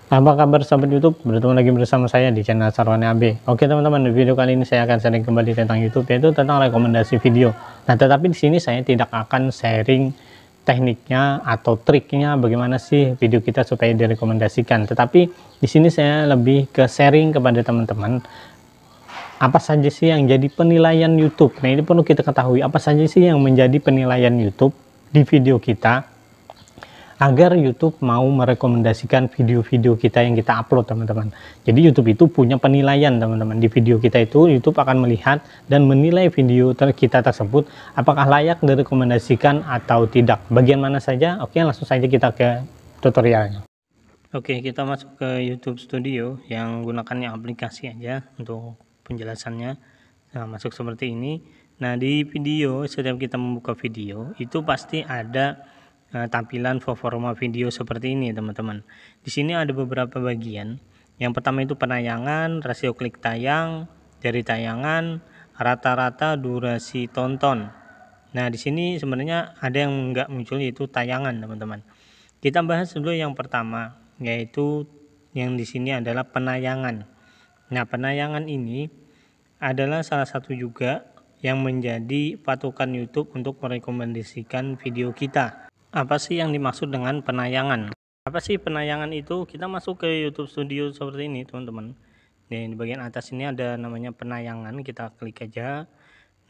Apa kabar sahabat YouTube? Bertemu lagi bersama saya di channel Sarwani AB. Oke teman-teman, di video kali ini saya akan sharing kembali tentang YouTube, yaitu tentang rekomendasi video. Nah, tetapi di sini saya tidak akan sharing tekniknya atau triknya bagaimana sih video kita supaya direkomendasikan. Tetapi di sini saya lebih ke sharing kepada teman-teman apa saja sih yang jadi penilaian YouTube. Nah, ini perlu kita ketahui apa saja sih yang menjadi penilaian YouTube di video kita, agar YouTube mau merekomendasikan video-video kita yang kita upload, teman-teman. Jadi YouTube itu punya penilaian, teman-teman. Di video kita itu YouTube akan melihat dan menilai video kita tersebut apakah layak direkomendasikan atau tidak. Bagian mana saja? Oke, langsung saja kita ke tutorialnya. Oke, kita masuk ke YouTube Studio yang gunakannya aplikasi aja untuk penjelasannya. Nah, masuk seperti ini. Nah, di video, setiap kita membuka video itu pasti ada tampilan performa video seperti ini, teman-teman. Di sini ada beberapa bagian. Yang pertama itu penayangan, rasio klik tayang, dari tayangan, rata-rata durasi tonton. Nah, di sini sebenarnya ada yang nggak muncul, yaitu tayangan, teman-teman. Kita bahas dulu yang pertama, yaitu yang di sini adalah penayangan. Nah, penayangan ini adalah salah satu juga yang menjadi patokan YouTube untuk merekomendasikan video kita. Apa sih yang dimaksud dengan penayangan? Apa sih penayangan itu? Kita masuk ke YouTube Studio seperti ini, teman-teman. Di bagian atas ini ada namanya penayangan, kita klik aja.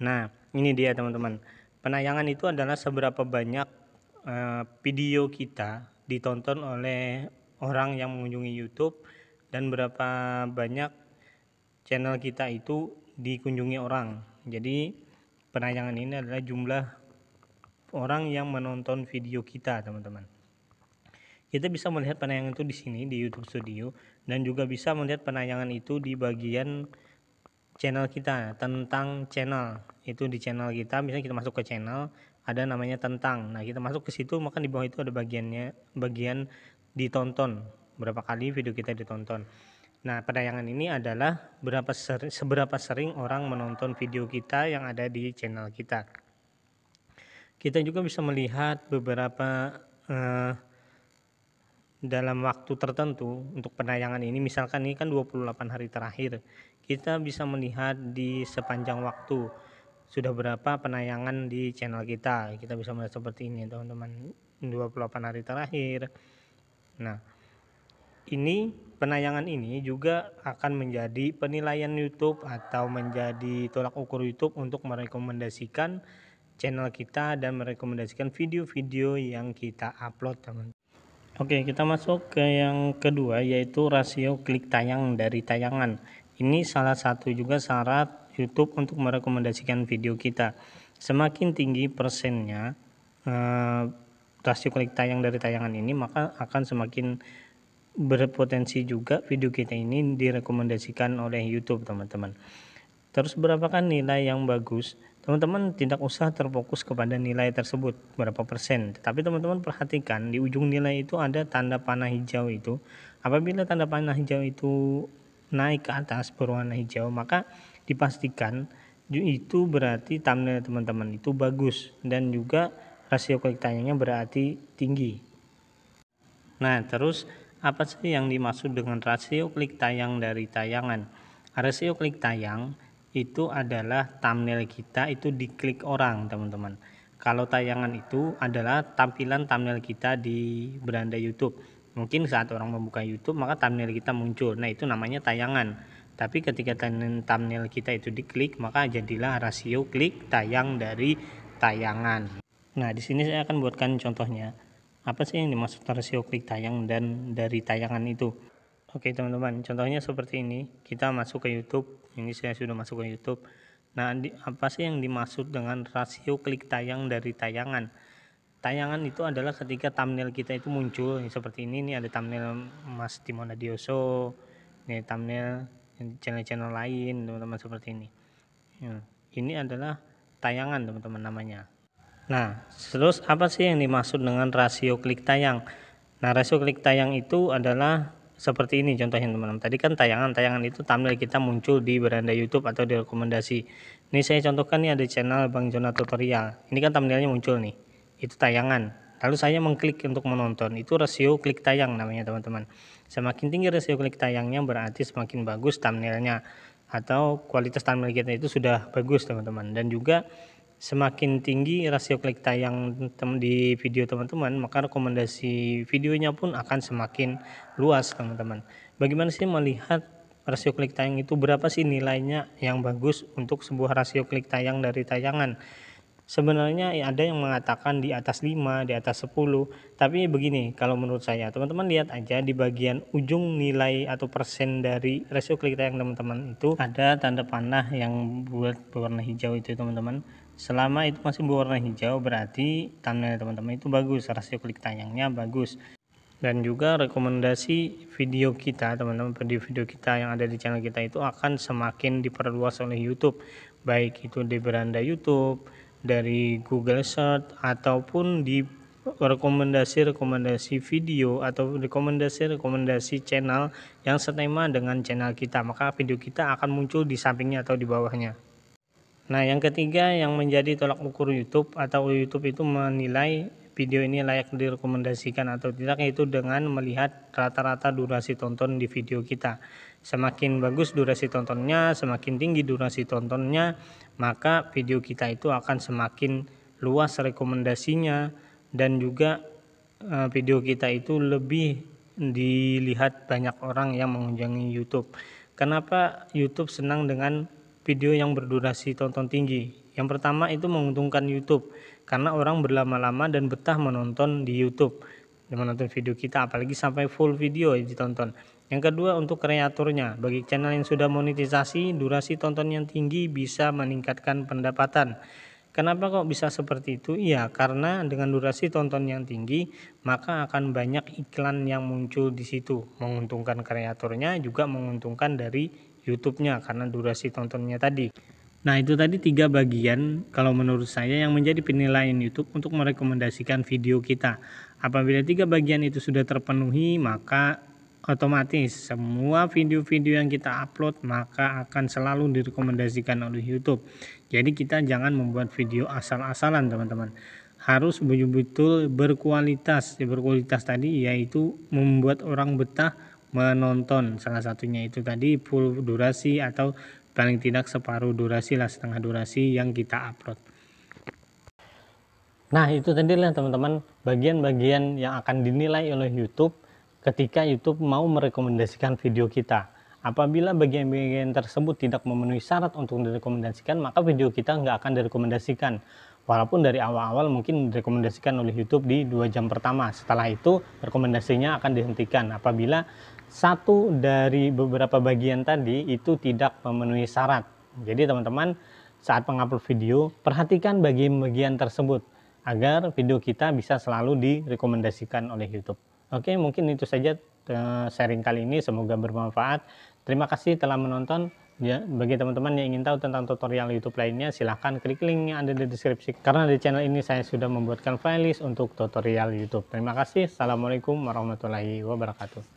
Nah, ini dia, teman-teman. Penayangan itu adalah seberapa banyak video kita ditonton oleh orang yang mengunjungi YouTube dan berapa banyak channel kita itu dikunjungi orang. Jadi penayangan ini adalah jumlah orang yang menonton video kita, teman-teman. Kita bisa melihat penayangan itu di sini di YouTube Studio, dan juga bisa melihat penayangan itu di bagian channel kita, tentang channel. Itu di channel kita, misalnya kita masuk ke channel, ada namanya tentang. Nah, kita masuk ke situ, maka di bawah itu ada bagian ditonton, berapa kali video kita ditonton. Nah, penayangan ini adalah seberapa sering orang menonton video kita yang ada di channel kita. Kita juga bisa melihat beberapa dalam waktu tertentu untuk penayangan ini. Misalkan ini kan 28 hari terakhir, kita bisa melihat di sepanjang waktu sudah berapa penayangan di channel kita. Kita bisa melihat seperti ini, teman-teman, 28 hari terakhir. Nah, ini penayangan ini juga akan menjadi penilaian YouTube atau menjadi tolak ukur YouTube untuk merekomendasikan channel kita dan merekomendasikan video-video yang kita upload, teman. Oke, kita masuk ke yang kedua, yaitu rasio klik tayang dari tayangan. Ini salah satu juga syarat YouTube untuk merekomendasikan video kita. Semakin tinggi persennya rasio klik tayang dari tayangan ini, maka akan semakin berpotensi juga video kita ini direkomendasikan oleh YouTube, teman-teman. Terus berapakah nilai yang bagus? Teman-teman tidak usah terfokus kepada nilai tersebut berapa persen, tetapi teman-teman perhatikan di ujung nilai itu ada tanda panah hijau itu. Apabila tanda panah hijau itu naik ke atas berwarna hijau, maka dipastikan itu berarti thumbnail teman-teman itu bagus dan juga rasio klik tayangnya berarti tinggi. Nah, terus apa sih yang dimaksud dengan rasio klik tayang dari tayangan? Rasio klik tayang itu adalah thumbnail kita itu diklik orang, teman-teman. Kalau tayangan itu adalah tampilan thumbnail kita di beranda YouTube. Mungkin saat orang membuka YouTube maka thumbnail kita muncul. Nah, itu namanya tayangan. Tapi ketika thumbnail kita itu diklik, maka jadilah rasio klik tayang dari tayangan. Nah, di sini saya akan buatkan contohnya. Apa sih yang dimaksud rasio klik tayang dan dari tayangan itu? Oke, teman-teman, contohnya seperti ini. Kita masuk ke YouTube. Ini saya sudah masuk ke YouTube. Nah, apa sih yang dimaksud dengan rasio klik tayang dari tayangan? Tayangan itu adalah ketika thumbnail kita itu muncul seperti ini. Ini ada thumbnail Mas Timon Adioso, ini thumbnail channel-channel lain, teman-teman, seperti ini. Ini adalah tayangan, teman-teman, namanya. Nah, terus apa sih yang dimaksud dengan rasio klik tayang? Nah, rasio klik tayang itu adalah seperti ini contohnya, teman-teman. Tadi kan tayangan itu thumbnail kita muncul di beranda YouTube atau di rekomendasi. Ini saya contohkan nih, ada channel Bang Jona Tutorial. Ini kan thumbnailnya muncul nih. Itu tayangan. lalu saya mengklik untuk menonton. Itu rasio klik tayang namanya teman-teman. Semakin tinggi rasio klik tayangnya berarti semakin bagus thumbnailnya atau kualitas thumbnail kita itu sudah bagus teman-teman. Dan juga semakin tinggi rasio klik tayang di video teman-teman, maka rekomendasi videonya pun akan semakin luas teman-teman. Bagaimana sih melihat rasio klik tayang itu, berapa sih nilainya yang bagus untuk sebuah rasio klik tayang dari tayangan? Sebenarnya ada yang mengatakan di atas 5, di atas 10, tapi begini kalau menurut saya, teman-teman lihat aja di bagian ujung nilai atau persen dari rasio klik tayang teman-teman itu ada tanda panah yang buat berwarna hijau itu teman-teman. Selama itu masih berwarna hijau berarti thumbnail teman-teman itu bagus, rasio klik tayangnya bagus. Dan juga rekomendasi video kita teman-teman, video kita yang ada di channel kita itu akan semakin diperluas oleh YouTube, baik itu di beranda YouTube, dari Google Search, ataupun di rekomendasi video atau rekomendasi channel yang setema dengan channel kita, maka video kita akan muncul di sampingnya atau di bawahnya. Nah, yang ketiga yang menjadi tolak ukur YouTube atau YouTube itu menilai video ini layak direkomendasikan atau tidak, yaitu dengan melihat rata-rata durasi tonton di video kita. Semakin bagus durasi tontonnya, semakin tinggi durasi tontonnya, maka video kita itu akan semakin luas rekomendasinya, dan juga video kita itu lebih dilihat banyak orang yang mengunjungi YouTube. Kenapa YouTube senang dengan video yang berdurasi tonton tinggi? Yang pertama itu menguntungkan YouTube karena orang berlama-lama dan betah menonton di YouTube, menonton video kita, apalagi sampai full video ditonton. Yang kedua untuk kreatornya, bagi channel yang sudah monetisasi, durasi tonton yang tinggi bisa meningkatkan pendapatan. Kenapa kok bisa seperti itu? Iya, karena dengan durasi tonton yang tinggi, maka akan banyak iklan yang muncul di situ, menguntungkan kreatornya, juga menguntungkan dari YouTube-nya karena durasi tontonnya tadi. Nah, itu tadi 3 bagian kalau menurut saya yang menjadi penilaian YouTube untuk merekomendasikan video kita. Apabila 3 bagian itu sudah terpenuhi, maka otomatis semua video-video yang kita upload maka akan selalu direkomendasikan oleh YouTube. Jadi kita jangan membuat video asal-asalan teman-teman. Harus betul-betul berkualitas. Berkualitas tadi yaitu membuat orang betah menonton. Salah satunya itu tadi full durasi atau paling tidak separuh durasi lah, setengah durasi yang kita upload. Nah, itu tadi lah teman-teman bagian-bagian yang akan dinilai oleh YouTube ketika YouTube mau merekomendasikan video kita. Apabila bagian-bagian tersebut tidak memenuhi syarat untuk direkomendasikan, maka video kita nggak akan direkomendasikan. Walaupun dari awal-awal mungkin direkomendasikan oleh YouTube di 2 jam pertama. Setelah itu rekomendasinya akan dihentikan apabila satu dari beberapa bagian tadi itu tidak memenuhi syarat. Jadi teman-teman saat mengupload video, perhatikan bagian-bagian tersebut agar video kita bisa selalu direkomendasikan oleh YouTube. Oke, mungkin itu saja sharing kali ini, semoga bermanfaat. Terima kasih telah menonton. Ya, bagi teman-teman yang ingin tahu tentang tutorial YouTube lainnya, silahkan klik link yang ada di deskripsi. Karena di channel ini saya sudah membuatkan playlist untuk tutorial YouTube. Terima kasih. Assalamualaikum warahmatullahi wabarakatuh.